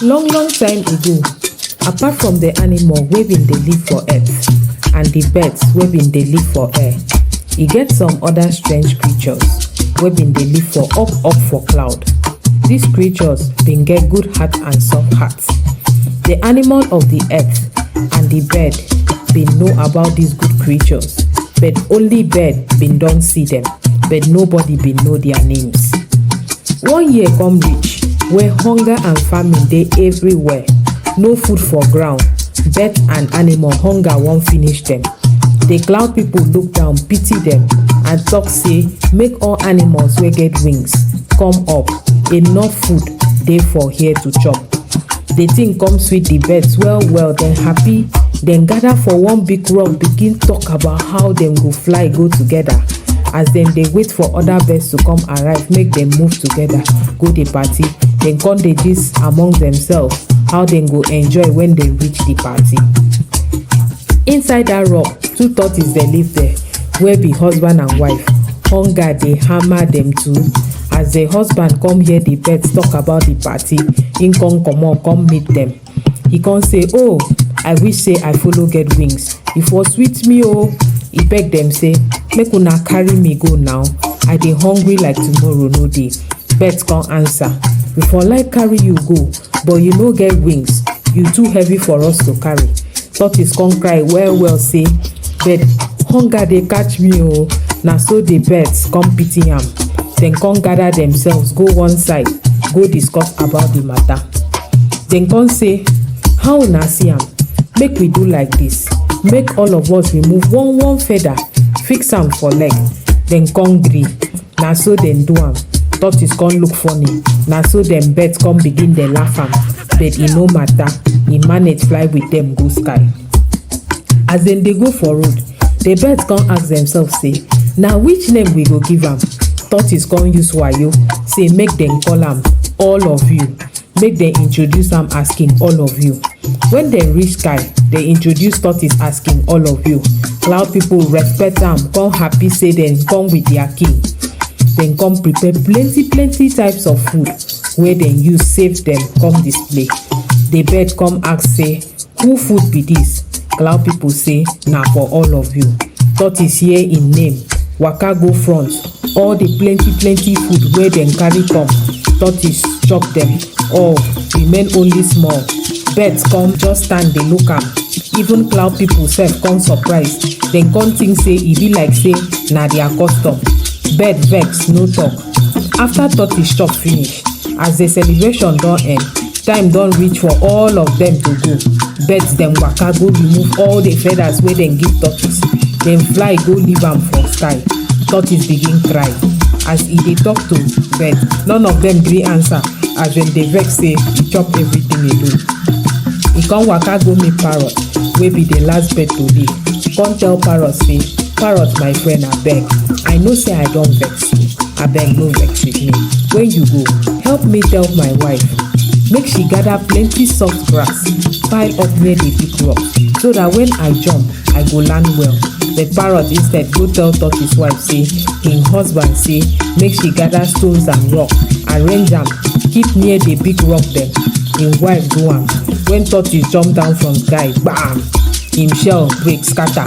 Long time ago, apart from the animal wey bin dey live for earth and the birds wey bin dey live for air, e get some other strange creatures wey bin dey live for up for cloud. These creatures bin get good heart and soft heart. The animal of the earth and the bird bin know about these good creatures, but only bird bin don see them, but nobody bin know their names. 1 year come reach where hunger and famine dey everywhere. No food for ground, bird and animal hunger wan finish them. The cloud people look down, pity them, and talk say make all animals wey get wings come up, enough food dey for here to chop. The thing come sweet the birds well, dem happy. Dem gather for one big rock, begin talk about how dem go fly go together. As dem dey wait for other birds to come arrive, make dem move together go the party. Dem come dey gist among themselves how dem go enjoy when dem reach the party. Inside that rock, 2 tortoises dey live there, wey be husband and wife. Hunger dey hammer dem too. As the husband come hear the birds talk about the party, him come comot come meet them. He come say, "Oh, I wish say I follow get wings. E for sweet me oh." He beg them say, "Make una carry me go now. I dey hungry like tomorrow no dey." Birds come answer, "We for like carry you go, but you no get wings. You too heavy for us to carry." Tortoise come cry well say, "But hunger dey catch me oh." Na so the birds come pity am. Dem come gather themselves go one side, go discuss about the matter. Dem come say, "How una see am? Make we do like this. Make all of us remove one feather, fix am for leg." Dem come gree. Na so dem do am. Tortoise come look funny. Na so dem birds come begin dey laugh am, but e no matter. E manage fly with dem go sky. As dem dey go for road, the birds come ask themselves say, "Na which name we go give am?" Tortoise come use wayo say make dem call am all of you. Make dem introduce am asking all of you. When dem reach sky, dem introduce tortoise asking all of you. Cloud people respect am, come happy say dem come with their king. Dem come prepare plenty types of food wey dem use save dem come display. The bird come ask say, "Who food be this?" Cloud people say, "Na for all of you." Tortoise hear im name, waka go front. All the plenty food wey dem carry come, tortoise chop them all, remain only small. Birds come just stand dey look am. Even cloud people sef come surprise. Dem come think say e be like say na their custom. Bird vex no talk. After tortoise chop finish, as the celebration don end, time don reach for all of them to go. Birds dem waka go remove all the feathers wey dem give tortoise. Dem fly go leave am for sky. Tortoise begin cry. As e dey talk to bird, none of them gree answer, as dem dey vex say e chop everything alone. E come waka go meet parrot, wey be the last bird today. Come tell parrot say, "Parrot my friend, abeg, I know say I don vex you. Abeg no vex with me. When you go, help me tell my wife make she gather plenty soft grass, pile up near the big rock, so that when I jump, I go land well." The parrot instead go tell tortoise wife say him husband say make she gather stones and rock, arrange am, keep near the big rock dem. Him wife do am. When tortoise jump down from sky, bam! Him shell break scatter.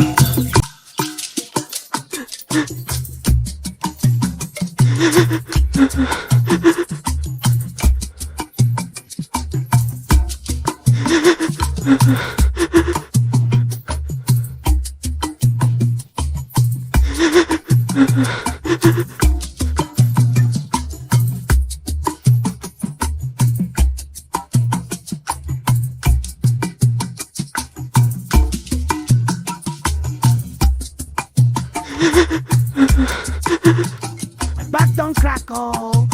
Back don't crack oh.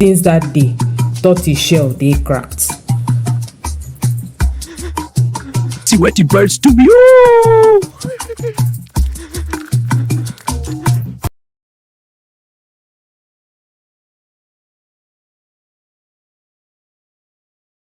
Since that day, tortoise shell dey cracked. See what the birds do.